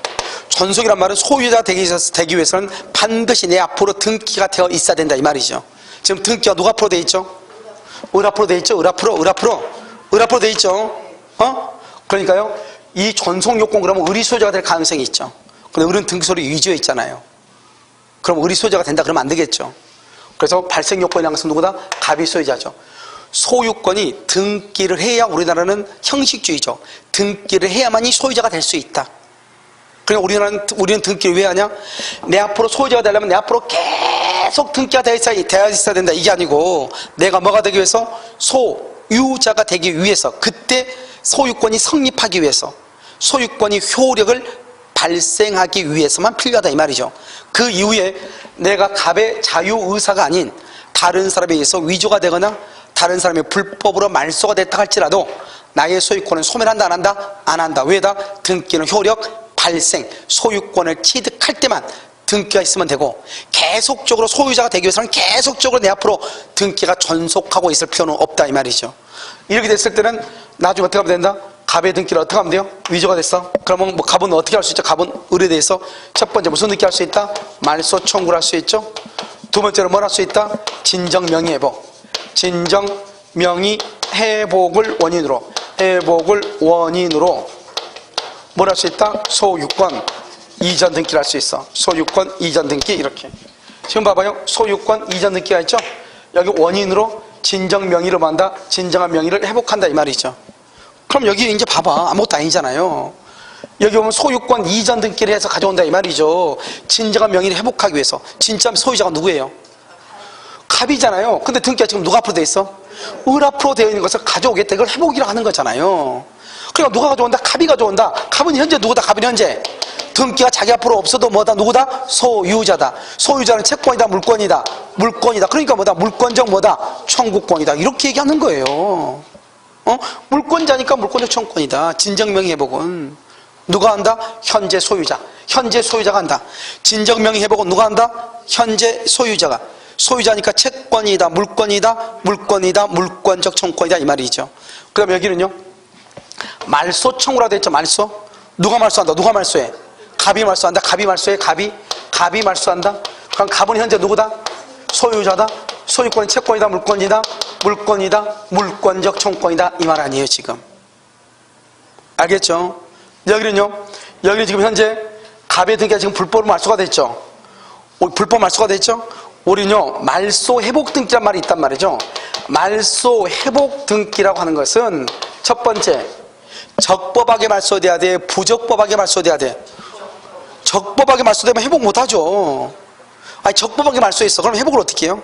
전속이란 말은 소유자 되기 위해서는 반드시 내 앞으로 등기가 되어 있어야 된다 이 말이죠. 지금 등기가 누가 앞으로 돼 있죠? 을 앞으로 돼 있죠. 을 앞으로 돼 있죠. 그러니까요, 이 전속 요건 그러면 을이 소유자가 될 가능성이 있죠. 근데 을은 등기소로 위조해 있잖아요. 그럼 을이 소유자가 된다 그러면 안 되겠죠. 그래서 발생 요건이라는 것은 누구다? 갑이 소유자죠. 소유권이 등기를 해야, 우리나라는 형식주의죠. 등기를 해야만이 소유자가 될 수 있다. 그러니까 우리는 등기를 왜 하냐? 내 앞으로 소유자가 되려면 내 앞으로 계속 등기가 되어 있어야 된다 이게 아니고, 내가 뭐가 되기 위해서? 소유자가 되기 위해서, 그때 소유권이 성립하기 위해서, 소유권이 효력을 발생하기 위해서만 필요하다 이 말이죠. 그 이후에 내가 갑의 자유의사가 아닌 다른 사람에 의해서 위조가 되거나 다른 사람이 불법으로 말소가 됐다 할지라도 나의 소유권은 소멸한다 안 한다? 안 한다. 왜다? 등기는 효력 발생, 소유권을 취득할 때만 등기가 있으면 되고, 계속적으로 소유자가 되기 위해서는 계속적으로 내 앞으로 등기가 전속하고 있을 필요는 없다 이 말이죠. 이렇게 됐을 때는 나중에 어떻게 하면 된다? 갑의 등기를 어떻게 하면 돼요? 위조가 됐어. 그러면 뭐 갑은 어떻게 할 수 있죠? 갑은 을에 대해서 첫 번째 무슨 등기 할 수 있다? 말소 청구를 할 수 있죠. 두 번째로 뭘 할 수 있다? 진정 명의회복. 진정 명의회복을 원인으로 뭘 할 수 있다? 소유권 이전 등기를 할 수 있어. 소유권 이전 등기 이렇게. 지금 봐봐요. 소유권 이전 등기가 있죠. 여기 원인으로 진정 명의를 만다. 진정한 명의를 회복한다 이 말이죠. 그럼 여기 이제 봐봐. 아무것도 아니잖아요. 여기 보면 소유권 이전 등기를 해서 가져온다 이 말이죠. 진정한 명의를 회복하기 위해서. 진짜 소유자가 누구예요? 갑이잖아요. 근데 등기가 지금 누가 앞으로 돼 있어? 을 앞으로 되어 있는 것을 가져오겠다. 이걸 회복이라고 하는 거잖아요. 그러니까 누가 가져온다? 갑이 가져온다. 갑은 현재 누구다? 갑은 현재 등기가 자기 앞으로 없어도 뭐다? 누구다? 소유자다. 소유자는 채권이다, 물권이다? 물권이다. 그러니까 뭐다? 물권적 뭐다? 청구권이다. 이렇게 얘기하는 거예요. 물권자니까 물권적 청구권이다. 진정명의회복은 누가 한다? 현재 소유자. 현재 소유자가 한다. 진정명의회복은 누가 한다? 현재 소유자가. 소유자니까 채권이다, 물권이다, 물권이다, 물권적 청구권이다 이 말이죠. 그럼 여기는요, 말소 청구라고 되어 있죠. 말소. 누가 말소한다? 누가 말소해? 갑이 말소한다. 갑이 말소해. 갑이 말소한다. 그럼 갑은 현재 누구다? 소유자다. 소유권이 채권이다, 물권이다, 물권이다, 물권적 청구권이다 이 말 아니에요 지금. 알겠죠? 여기는 지금 현재 갑의 등기가 지금 불법 말소가 됐죠. 불법 말소가 됐죠. 우리는요 말소 회복 등기란 말이 있단 말이죠. 말소 회복 등기라고 하는 것은 첫 번째, 적법하게 말소돼야 돼, 부적법하게 말소돼야 돼. 적법하게 말소되면 회복 못하죠. 아니 적법하게 말소했어. 그럼 회복을 어떻게 해요?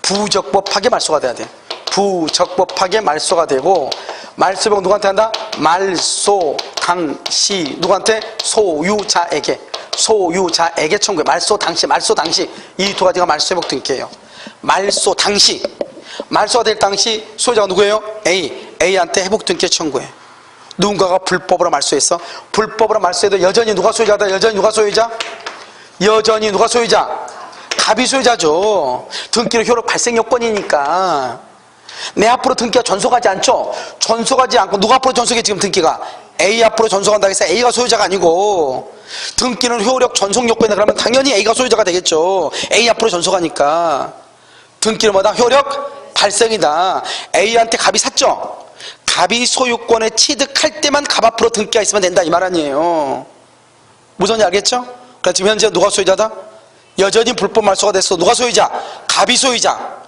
부적법하게 말소가 돼야 돼. 부적법하게 말소가 되고, 말소 회복 누구한테 한다? 말소 당시 누구한테? 소유자에게. 소유자에게 청구해. 말소 당시 이 두 가지가 말소 회복 등기예요. 말소 당시, 말소가 될 당시 소유자가 누구예요? A한테 회복 등기 청구해. 누군가가 불법으로 말소했어. 불법으로 말소해도 여전히 누가 소유자다? 여전히 누가 소유자? 여전히 누가 소유자? 갑이 소유자죠. 등기는 효력 발생 요건이니까. 내 앞으로 등기가 전속하지 않죠? 전속하지 않고 누가 앞으로 전속해? 지금 등기가 A 앞으로 전속한다고 해서 A가 소유자가 아니고, 등기는 효력 전속 요건이다 그러면 당연히 A가 소유자가 되겠죠. A 앞으로 전속하니까. 등기는 뭐다? 효력 발생이다. A한테 갑이 샀죠. 갑이 소유권에 취득할 때만 갑 앞으로 등기가 있으면 된다 이 말 아니에요. 무슨 알겠죠? 그러니까 지금 현재 누가 소유자다? 여전히 불법 말소가 됐어. 누가 소유자? 갑이 소유자.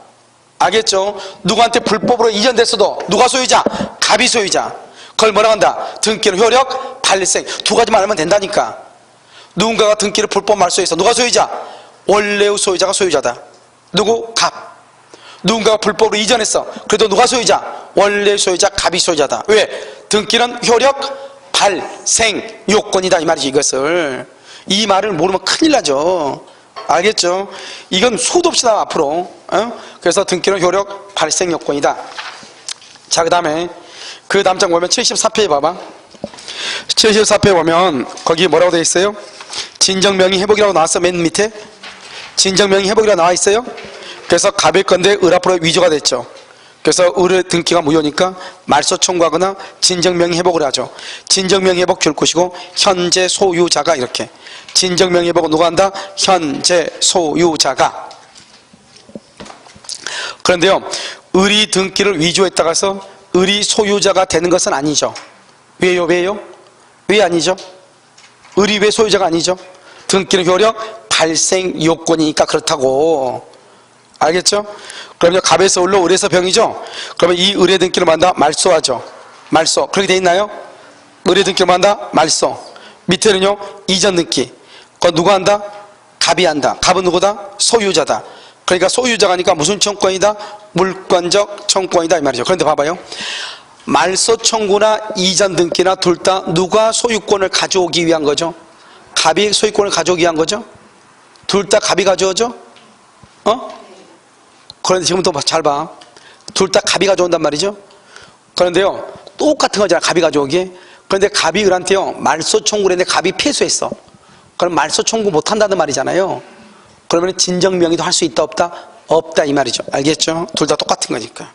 알겠죠? 누구한테 불법으로 이전됐어도 누가 소유자? 갑이 소유자. 그걸 뭐라고 한다? 등기는 효력 발생. 두 가지만 알면 된다니까. 누군가가 등기를 불법 말소해서 누가 소유자? 원래의 소유자가 소유자다. 누구? 갑. 누군가가 불법으로 이전했어. 그래도 누가 소유자? 원래 소유자 갑이 소유자다. 왜? 등기는 효력 발생 요건이다 이 말이지. 이것을, 이 말을 모르면 큰일 나죠. 알겠죠? 이건 수도 없이 나와 앞으로. 그래서 등기는 효력 발생 요건이다. 자, 그 다음에 그 다음 장 보면 74페이지 봐봐. 74페이지 보면 거기 뭐라고 되어 있어요? 진정명의 회복이라고 나왔어. 맨 밑에 진정명의 회복이라고 나와 있어요. 그래서 갑일 건데 을 앞으로 위조가 됐죠. 그래서 을의 등기가 무효니까 말소 청구하거나 진정명의 회복을 하죠. 진정명의 회복 줄 것이고 현재 소유자가 이렇게. 진정명의 회복은 누가 한다? 현재 소유자가. 그런데요, 을이 등기를 위조했다가 해서 을이 소유자가 되는 것은 아니죠. 왜요? 왜 아니죠? 을이 왜 소유자가 아니죠? 등기는 효력 발생 요건이니까 그렇다고. 알겠죠? 그러면 갑에서 을로 을에서 병이죠? 그러면 이 을의 등기를 만다 말소하죠. 말소. 그렇게 돼 있나요? 을의 등기를 만다 말소. 밑에는요, 이전 등기. 그건 누가 한다? 갑이 한다. 갑은 누구다? 소유자다. 그러니까 소유자가니까 무슨 청구권이다? 물권적 청구권이다 이 말이죠. 그런데 봐봐요. 말소 청구나 이전 등기나 둘 다 누가 소유권을 가져오기 위한 거죠? 갑이 소유권을 가져오기 위한 거죠? 둘 다 갑이 가져오죠? 그런데 지금 또 잘 봐. 둘 다 갑이 가져온단 말이죠. 그런데요, 똑같은 거잖아. 갑이 가져오기. 그런데 갑이 을한테요 말소 청구를 했는데 갑이 패소했어. 그럼 말소 청구 못 한다는 말이잖아요. 그러면 진정명의도 할 수 있다 없다? 없다 이 말이죠. 알겠죠? 둘 다 똑같은 거니까.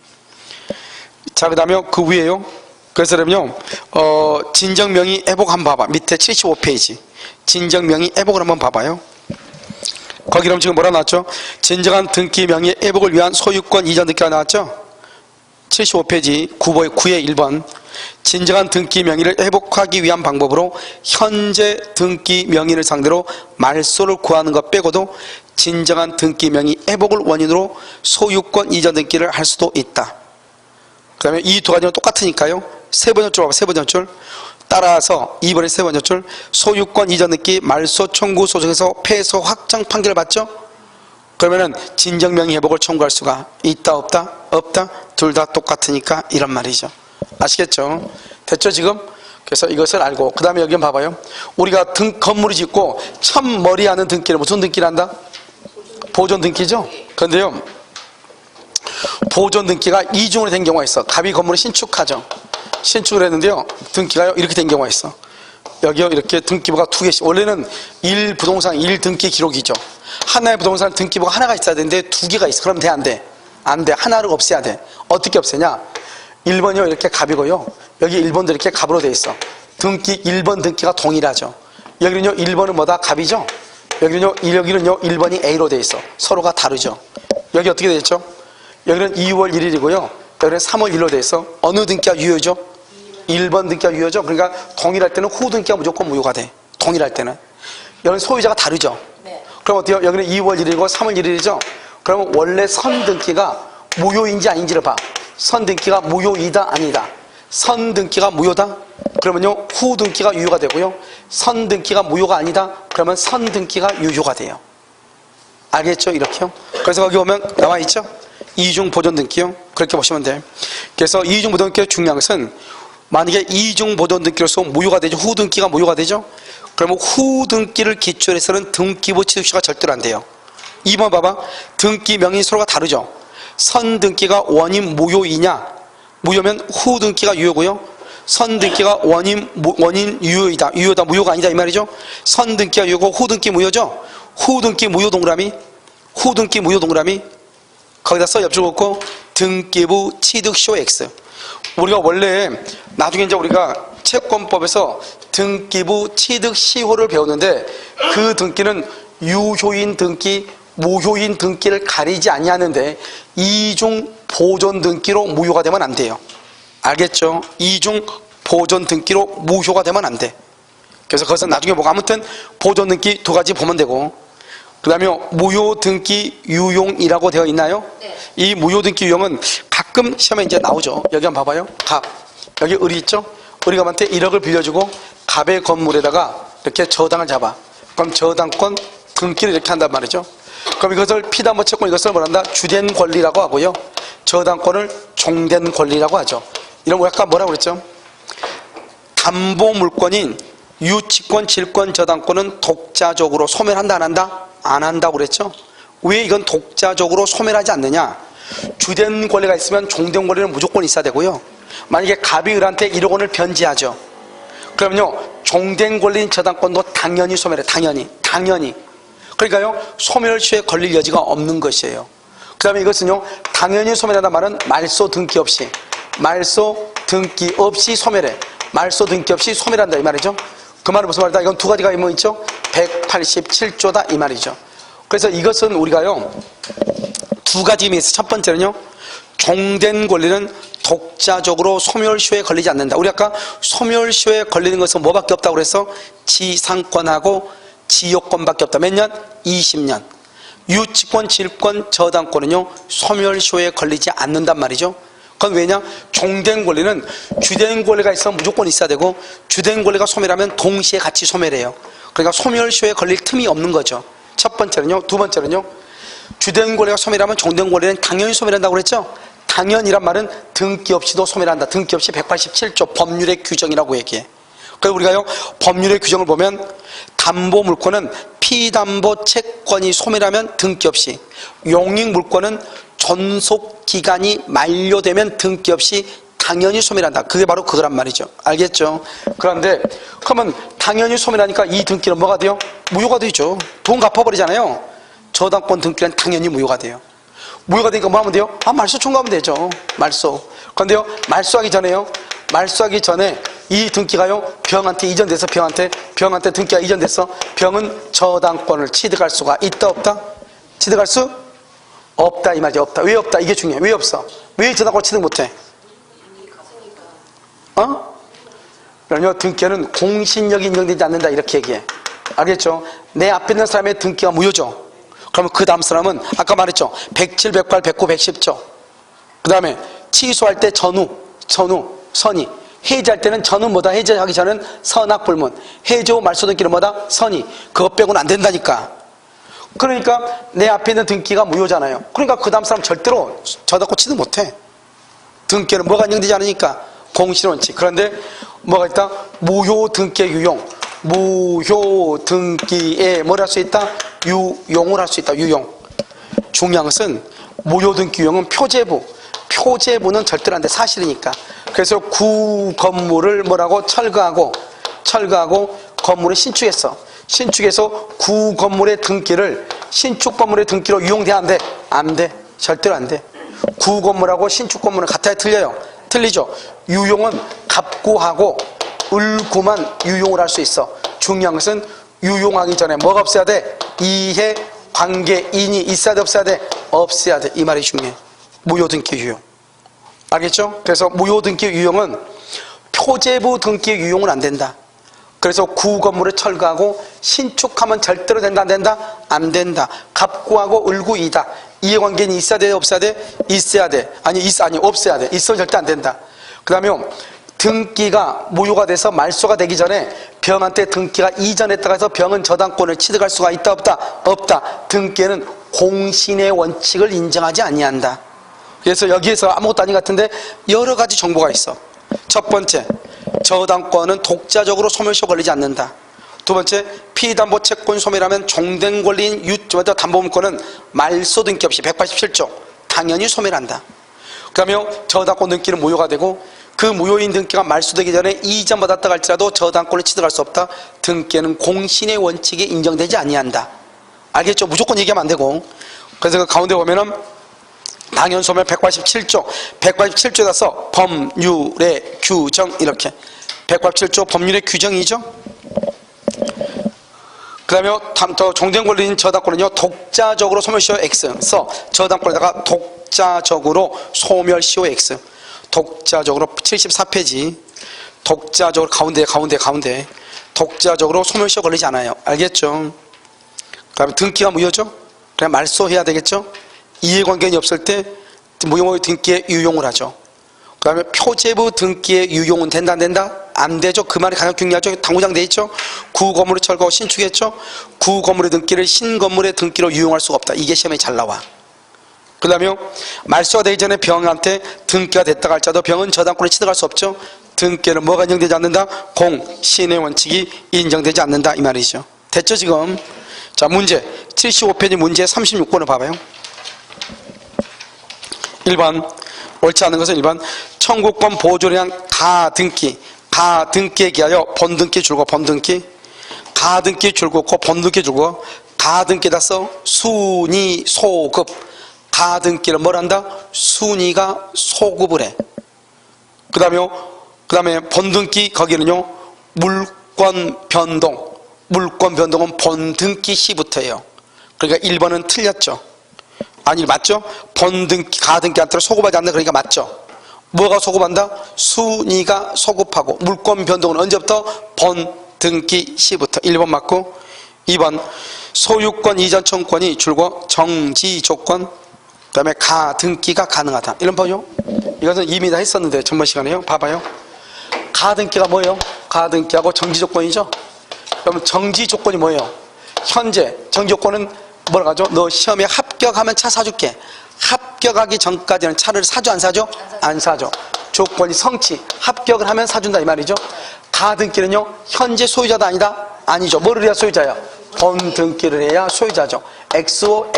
자, 그 다음에 그 위에요. 그래서 그러면요, 진정명의 회복 한번 봐봐. 밑에 75페이지. 진정명의 회복을 한번 봐봐요. 거기 그럼 지금 뭐라 나왔죠? 진정한 등기 명의 회복을 위한 소유권 이전 등기가 나왔죠? 75페이지 9의 1번. 진정한 등기 명의를 회복하기 위한 방법으로 현재 등기 명의를 상대로 말소를 구하는 것 빼고도 진정한 등기 명의 회복을 원인으로 소유권 이전 등기를 할 수도 있다. 그 다음에 이 두 가지는 똑같으니까요. 세 번째 줄 봐봐. 세 번째 줄. 따라서 2번의 세 번째 줄. 소유권 이전 등기 말소 청구 소송에서 패소 확정 판결을 받죠? 그러면은 진정명의 회복을 청구할 수가 있다 없다? 없다? 둘 다 똑같으니까 이런 말이죠. 아시겠죠? 됐죠 지금? 그래서 이것을 알고, 그 다음에 여기 봐봐요. 우리가 건물을 짓고 첫 머리 하는 등기를 무슨 등기를 한다? 보존 등기죠. 그런데요, 보존 등기가 이중으로 된 경우가 있어. 갑이 건물을 신축하죠. 신축을 했는데요, 등기가요 이렇게 된 경우가 있어. 여기요 이렇게 등기부가 2개씩. 원래는 1부동산 1등기 기록이죠. 하나의 부동산 등기부가 하나가 있어야 되는데 2개가 있어. 그럼 돼, 안 돼? 안 돼. 하나를 없애야 돼. 어떻게 없애냐? 1번이요 이렇게 갑이고요, 여기 1번도 이렇게 갑으로 돼 있어. 등기 1번 등기가 동일하죠. 여기는요 1번은 뭐다? 갑이죠. 여기는요 1번이 A로 돼 있어. 서로가 다르죠. 여기 어떻게 돼 있죠? 여기는 2월 1일이고요 여기는 3월 1일로 돼 있어. 어느 등기가 유효죠? 1번 등기가 유효죠. 그러니까 동일할 때는 후 등기가 무조건 무효가 돼. 동일할 때는. 여기는 소유자가 다르죠. 네. 그럼 어때요? 여기는 2월 1일이고 3월 1일이죠. 그러면 원래 선 등기가 무효인지 아닌지를 봐. 선 등기가 무효이다 아니다. 선 등기가 무효다? 그러면요 후 등기가 유효가 되고요, 선 등기가 무효가 아니다? 그러면 선 등기가 유효가 돼요. 알겠죠? 이렇게요. 그래서 거기 보면 나와 있죠? 이중 보존 등기요. 그렇게 보시면 돼요. 그래서 이중 보존 등기의 중요한 것은, 만약에 이중 보존 등기로서 무효가 되죠. 후 등기가 무효가 되죠. 그러면 후 등기를 기초로 해서는 등기부 취득시가 절대로 안 돼요. 2번 봐봐. 등기 명의 서로가 다르죠. 선 등기가 원인 무효이냐? 무효면 후 등기가 유효고요, 선 등기가 원인 유효이다. 유효다, 무효가 아니다 이 말이죠. 선 등기가 유효고 후 등기 무효죠. 후 등기 무효 동그라미, 후 등기 무효 동그라미 거기다 써 옆줄 긋고 등기부 취득시효 X. 우리가 원래 나중에 이제 우리가 채권법에서 등기부 취득시효를 배우는데, 그 등기는 유효인 등기, 무효인 등기를 가리지 아니하는데 이중 보존 등기로 무효가 되면 안 돼요. 알겠죠? 이중 보존 등기로 무효가 되면 안 돼. 그래서 그것은 나중에 보고, 아무튼 보존 등기 2가지 보면 되고, 그 다음에 무효 등기 유용이라고 되어 있나요? 네. 이 무효 등기 유용은 가끔 시험에 이제 나오죠. 여기 한번 봐봐요. 갑, 여기 을이 있죠. 을이 갑한테 1억을 빌려주고 갑의 건물에다가 이렇게 저당을 잡아. 그럼 저당권 등기를 이렇게 한단 말이죠. 그럼 이것을 피담보 채권, 이것을 뭐란다? 주된 권리라고 하고요, 저당권을 종된 권리라고 하죠. 이런 거 약간 뭐라고 그랬죠? 담보 물권인 유치권, 질권, 저당권은 독자적으로 소멸한다 안 한다? 안 한다고 그랬죠. 왜 이건 독자적으로 소멸하지 않느냐? 주된 권리가 있으면 종된 권리는 무조건 있어야 되고요, 만약에 갑이 을한테 1억 원을 변제하죠. 그러면요 종된 권리인 저당권도 당연히 소멸해. 당연히. 그러니까요 소멸시효에 걸릴 여지가 없는 것이에요. 그 다음에 이것은요 당연히 소멸한다는 말은 말소 등기 없이, 말소 등기 없이 소멸해. 말소 등기 없이 소멸한다 이 말이죠. 그 말은 무슨 말이다? 이건 2가지가 뭐 있죠? 187조다 이 말이죠. 그래서 이것은 우리가요 2가지 의미가 있어. 첫 번째는요, 종된 권리는 독자적으로 소멸시효에 걸리지 않는다. 우리 아까 소멸시효에 걸리는 것은 뭐밖에 없다고 그래서 지상권하고 지역권밖에 없다. 몇 년? 20년. 유치권, 질권, 저당권은요 소멸시효에 걸리지 않는단 말이죠. 그건 왜냐? 종된 권리는 주된 권리가 있으면 무조건 있어야 되고, 주된 권리가 소멸하면 동시에 같이 소멸해요. 그러니까 소멸시효에 걸릴 틈이 없는 거죠. 첫 번째는요. 2번째는요, 주된 권리가 소멸하면 종된 권리는 당연히 소멸한다고 그랬죠. 당연이란 말은 등기 없이도 소멸한다. 등기 없이 187조 법률의 규정이라고 얘기해. 그래서 우리가요 법률의 규정을 보면, 담보 물권은 피담보 채권이 소멸하면 등기 없이, 용익 물권은 존속 기간이 만료되면 등기 없이 당연히 소멸한다. 그게 바로 그거란 말이죠. 알겠죠? 그런데 그러면 당연히 소멸하니까 이 등기는 뭐가 돼요? 무효가 되죠. 돈 갚아버리잖아요. 저당권 등기는 당연히 무효가 돼요. 무효가 되니까 뭐 하면 돼요? 말소 청구하면 되죠. 말소. 그런데요 말소하기 전에 이 등기가요 병한테 이전돼서, 병한테 등기가 이전돼서 병은 저당권을 취득할 수가 있다 없다? 취득할 수 없다 이 말이죠. 없다. 왜 없다? 이게 중요해. 왜 없어? 왜 저당권 취득 못해? 그러면 등기는 공신력이 인정되지 않는다 이렇게 얘기해. 알겠죠? 내 앞에 있는 사람의 등기가 무효죠. 그러면 그 다음 사람은 아까 말했죠. 107, 108, 109, 110조. 그 다음에 취소할 때 전후, 선의. 해지할 때는 전은 뭐다? 해지하기 전은 선악불문. 해지 후 말소 등기는 뭐다? 선의. 그것 빼고는 안 된다니까. 그러니까 내 앞에 있는 등기가 무효잖아요. 그러니까 그 다음 사람 절대로 저당권 취득 못해. 등기는 뭐가 인정되지 않으니까? 공신의 원칙. 그런데 뭐가 있다? 무효 등기의 유용. 무효 등기에 뭘 할 수 있다? 유용을 할 수 있다. 유용. 중요한 것은 무효 등기 유용은 표제부. 표제부는 절대로 안 돼. 사실이니까. 그래서 구 건물을 뭐라고? 철거하고 건물을 신축했어. 신축해서 구 건물의 등기를 신축 건물의 등기로 유용돼? 안 돼? 안 돼. 절대로 안 돼. 구 건물하고 신축 건물은 같아야 틀려요. 틀리죠. 유용은 갑구하고 을구만 유용을 할 수 있어. 중요한 것은 유용하기 전에 뭐가 없어야 돼? 이해 관계인이 있어야 돼? 없어야 돼? 없어야 돼. 이 말이 중요해. 무효 등기 유용. 알겠죠? 그래서 무효 등기 유용은 표제부 등기 유용은 안 된다. 그래서 구 건물을 철거하고 신축하면 절대로 된다? 안 된다? 안 된다. 갑구하고 을구이다. 이해관계는 있어야 돼? 없어야 돼? 있어야 돼. 아니 없어야 돼. 있으면 절대 안 된다. 그 다음에 등기가 무효가 돼서 말소가 되기 전에 병한테 등기가 이전했다가 해서 병은 저당권을 취득할 수가 있다? 없다? 없다. 등기에는 공신의 원칙을 인정하지 아니한다. 그래서 여기에서 아무것도 아닌 것 같은데 여러 가지 정보가 있어. 첫 번째, 저당권은 독자적으로 소멸시효 걸리지 않는다. 두 번째, 피담보 채권 소멸하면 종된 권리인 담보물권은 말소 등기 없이 187조 당연히 소멸한다. 그러면 저당권 등기는 무효가 되고 그 무효인 등기가 말소되기 전에 이전 받았다 할지라도 저당권을 취득할 수 없다. 등기에는 공신의 원칙이 인정되지 아니한다. 알겠죠? 무조건 얘기하면 안 되고. 그래서 그 가운데 보면은 당연 소멸 187조에 따라서 법률의 규정 이렇게 187조 법률의 규정이죠. 그 다음에 종된 권리인 저당권은요 독자적으로 소멸시효 X 써 저당권에다가 독자적으로 소멸시효 X 독자적으로 74페이지 독자적으로 가운데 독자적으로 소멸시효 걸리지 않아요. 알겠죠? 그 다음에 등기가 무효죠. 그냥 말소해야 되겠죠. 이해관계인이 없을 때 무효 등기에 유용을 하죠. 그 다음에 표제부 등기에 유용은 된다 안 된다? 안 되죠. 그 말이 가장 중요하죠. 당구장 돼 있죠. 구 건물을 철거하고 신축했죠. 구 건물의 등기를 신 건물의 등기로 유용할 수가 없다. 이게 시험에 잘 나와. 그 다음에 말소가 되기 전에 병한테 등기가 됐다가 할지라도 병은 저당권을 취득할 수 없죠. 등기에는 뭐가 인정되지 않는다? 공신의 원칙이 인정되지 않는다 이 말이죠. 됐죠 지금? 자 문제 75페이지 문제 36번을 봐봐요. 1번 옳지 않은 것은 1번 청구권 보존에 의한 가등기에 기하여 본등기 줄고 본등기 가등기 줄고 본등기 줄고 가등기에다 써 순위 소급 가등기를 뭘 한다? 순위가 소급을 해. 그 다음에 본등기 거기는요 물권 변동은 본등기 시부터예요. 그러니까 1번은 틀렸죠. 아니 맞죠? 본등기 가등기한테 소급하지 않는다. 그러니까 맞죠? 뭐가 소급한다? 순위가 소급하고 물권 변동은 언제부터? 본등기 시부터. 1번 맞고 2번 소유권 이전 청구권이 줄고 정지 조건 그 다음에 가등기가 가능하다. 이런 거죠. 이것은 이미 다 했었는데 전번 시간에요. 봐봐요. 가등기가 뭐예요? 가등기하고 정지 조건이죠. 그럼 정지 조건이 뭐예요? 현재 정지 조건은 뭐라고 하죠? 너 시험에 합격하면 차 사줄게. 합격하기 전까지는 차를 사줘 안 사줘? 안 사줘. 조건이 성취. 합격을 하면 사준다 이 말이죠. 가등기는요 현재 소유자도 아니다? 아니죠. 뭐를 해야 소유자야? 본등기를 해야 소유자죠. XO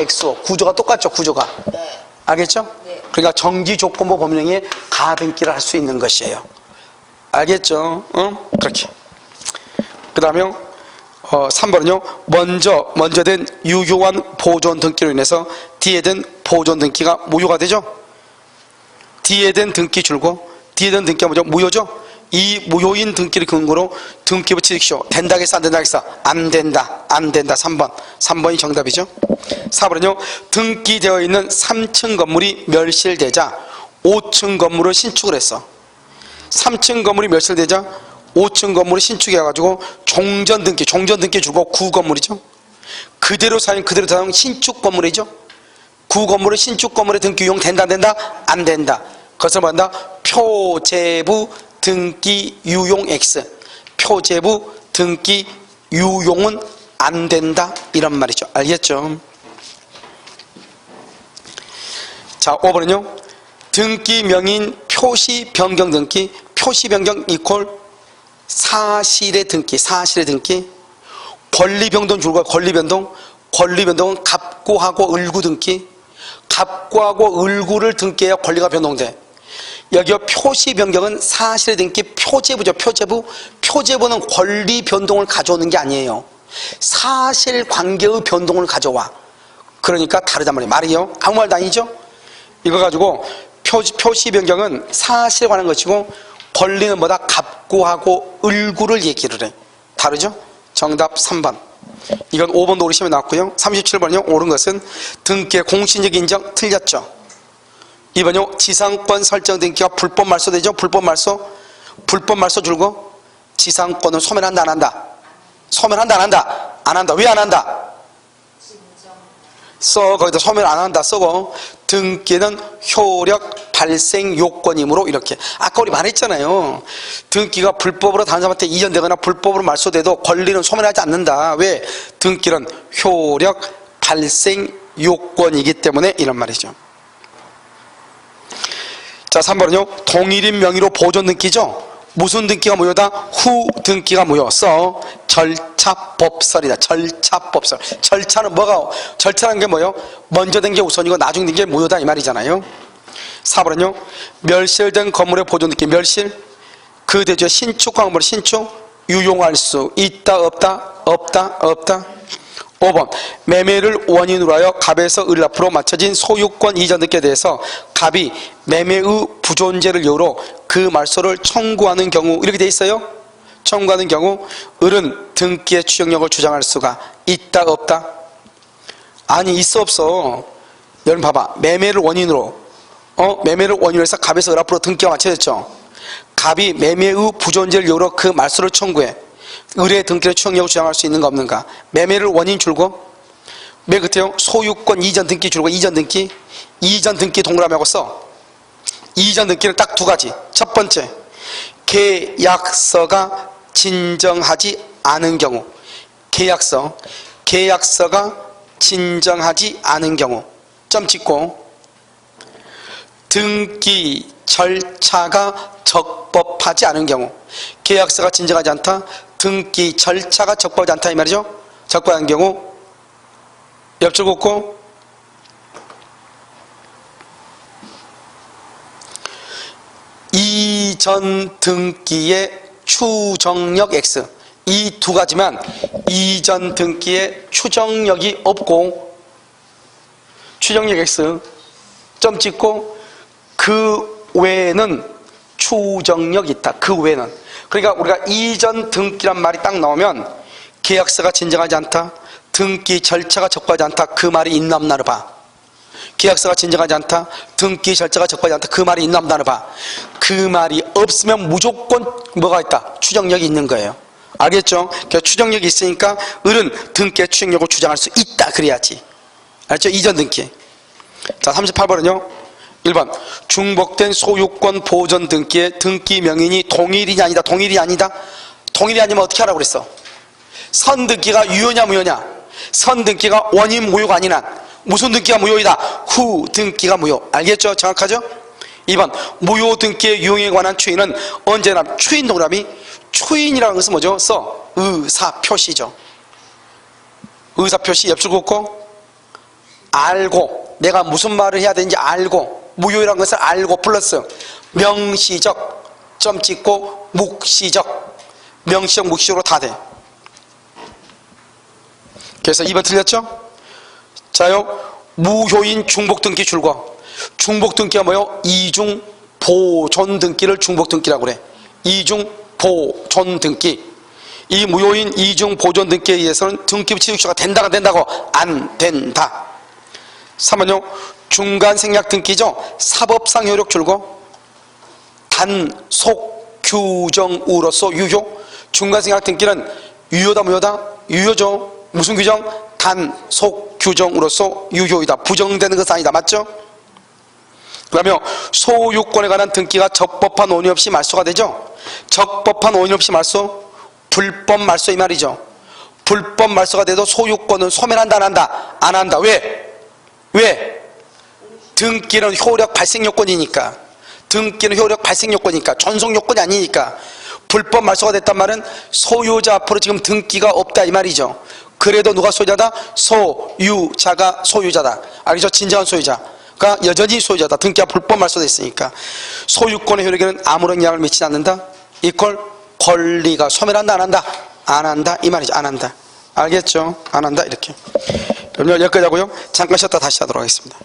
구조가 똑같죠. 구조가. 네. 알겠죠? 네. 그러니까 정지조건부 법령에 가등기를 할 수 있는 것이에요. 알겠죠? 그렇게. 그 다음에 3번은요 먼저 된 유효한 보존 등기로 인해서 뒤에 된 보존 등기가 무효가 되죠. 뒤에 된 등기 줄고 뒤에 된 등기가 뭐죠? 무효죠. 이 무효인 등기를 근거로 등기부 취득시효 된다 했어 안 된다 했어? 안 된다 3번이 정답이죠. 4번은요 등기되어 있는 3층 건물이 멸실되자 5층 건물을 신축을 했어. 3층 건물이 멸실되자 5층 건물을 신축해가지고 종전 등기 주고 구 건물이죠. 그대로 사용 신축 건물이죠. 구 건물은 신축 건물의 등기 유용 된다 안 된다? 안 된다. 그것을 뭐한다? 표제부 등기 유용 X. 표제부 등기 유용은 안 된다 이런 말이죠. 알겠죠? 자 5번은요 등기 명인 표시 변경 등기, 표시 변경 이퀄 사실의 등기, 사실의 등기. 권리 변동 줄거야. 권리 변동. 권리 변동은 갑구하고 을구 등기. 갑구하고 을구를 등기해야 권리가 변동돼. 여기요 표시 변경은 사실의 등기 표제부죠. 표제부. 표제부는 권리 변동을 가져오는 게 아니에요. 사실 관계의 변동을 가져와. 그러니까 다르단 말이에요. 말이요. 아무 말도 아니죠. 이거 가지고 표시 변경은 사실에 관한 것이고 권리는 뭐다? 갑구하고 을구를 얘기를 해. 다르죠? 정답 3번. 이건 5번도 우리 시험에 나왔고요. 37번이요. 옳은 것은 등기의 공신력 인정 틀렸죠. 2번요. 지상권 설정 등기가 불법 말소되죠. 불법 말소. 불법 말소 줄고 지상권은 소멸한다 안 한다? 소멸한다 안 한다? 안 한다. 왜 안 한다? 써. 거기다 소멸 안 한다 써고 등기는 효력 발생 요건이므로 이렇게 아까 우리 말했잖아요. 등기가 불법으로 다른 사람한테 이전되거나 불법으로 말소돼도 권리는 소멸하지 않는다. 왜? 등기는 효력 발생 요건이기 때문에 이런 말이죠. 자 3번은요. 동일인 명의로 보존 등기죠. 무슨 등기가 무효다? 후 등기가 무효. 써. 절차법설이다. 절차법설. 절차는 뭐가, 절차라는 게 뭐예요? 먼저 된 게 우선이고 나중 된 게 무효다 이 말이잖아요. 4번은요. 멸실된 건물의 보존 등기. 멸실. 그 대조 신축 건물 신축. 유용할 수 있다 없다? 없다 없다. 5번 매매를 원인으로 하여 갑에서 을 앞으로 맞춰진 소유권 이전 등기에 대해서 갑이 매매의 부존재를 이유로 그 말소를 청구하는 경우 이렇게 돼 있어요. 청구하는 경우 을은 등기의 추정력을 주장할 수가 있다 없다? 아니 있어 없어. 여러분 봐봐. 매매를 원인으로 매매를 원인으로 해서 갑에서 을 앞으로 등기가 맞춰졌죠. 갑이 매매의 부존재를 이유로 그 말소를 청구해. 을의 등기의 추정력을 주장할 수 있는가 없는가? 매매를 원인 줄고 맨 끝에요. 소유권 이전 등기 줄고 이전 등기. 이전 등기 동그라미하고 써. 이전 등기는 딱 두 가지. 첫 번째 계약서가 진정하지 않은 경우. 계약서가 진정하지 않은 경우 점 찍고 등기 절차가 적법하지 않은 경우. 계약서가 진정하지 않다. 등기 절차가 적법하지 않다 이 말이죠. 적법한 경우 옆줄 긋고 이전 등기의 추정력 X. 이 두 가지만 이전 등기의 추정력이 없고 추정력 X 점 찍고 그 외에는 추정력이 있다. 그 외에는. 그러니까 우리가 이전 등기란 말이 딱 나오면 계약서가 진정하지 않다. 등기 절차가 적법하지 않다. 그 말이 있나 없나를 봐. 계약서가 진정하지 않다. 등기 절차가 적법하지 않다. 그 말이 있나 없나를 봐. 그 말이 없으면 무조건 뭐가 있다? 추정력이 있는 거예요. 알겠죠? 그러니까 추정력이 있으니까 을은 등기의 추정력을 주장할 수 있다. 그래야지. 알죠? 이전 등기. 자 38번은요. 1번 중복된 소유권 보존 등기의 등기 명인이 동일이냐 아니다. 동일이 아니다. 동일이 아니면 어떻게 하라고 그랬어? 선등기가 유효냐 무효냐? 선등기가 원인 무효가 아닌 한 무슨 등기가 무효이다? 후 등기가 무효. 알겠죠? 정확하죠? 2번 무효 등기의 유효에 관한 추인은 언제나 추인 동그라미. 추인이라는 것은 뭐죠? 써. 의사표시죠. 의사표시 옆줄 긋고 알고 내가 무슨 말을 해야 되는지 알고 무효이라는 것을 알고 플러스 명시적 점 찍고 묵시적. 명시적 묵시적으로 다 돼. 그래서 2번 틀렸죠? 자요 무효인 중복등기 줄거. 중복등기가 뭐요? 이중 보존등기를 중복등기라고 그래. 이중 보존등기. 이 무효인 이중 보존등기에 의해서는 등기 취득시효가 된다가 안 된다고? 안 된다. 3번요 중간 생략 등기죠. 사법상 효력 줄고 단속 규정으로서 유효. 중간 생략 등기는 유효다 무효다? 유효죠. 무슨 규정? 단속 규정으로서 유효이다. 부정되는 것은 아니다. 맞죠? 그러면 소유권에 관한 등기가 적법한 원인 없이 말소가 되죠. 적법한 원인 없이 말소, 불법 말소 이 말이죠. 불법 말소가 돼도 소유권은 소멸한다 안 한다? 안 한다. 왜? 등기는 효력 발생 요건이니까. 등기는 효력 발생 요건이니까 전속 요건이 아니니까 불법 말소가 됐단 말은 소유자 앞으로 지금 등기가 없다 이 말이죠. 그래도 누가 소유자다? 소유자가 소유자다. 알겠죠? 진정한 소유자가 여전히 소유자다. 등기가 불법 말소됐으니까. 소유권의 효력에는 아무런 영향을 미치지 않는다. 이걸 권리가 소멸한다 안 한다? 안 한다 이 말이죠. 안 한다. 알겠죠? 안 한다 이렇게. 그럼 여기까지 하고요. 잠깐 쉬었다 다시 하도록 하겠습니다.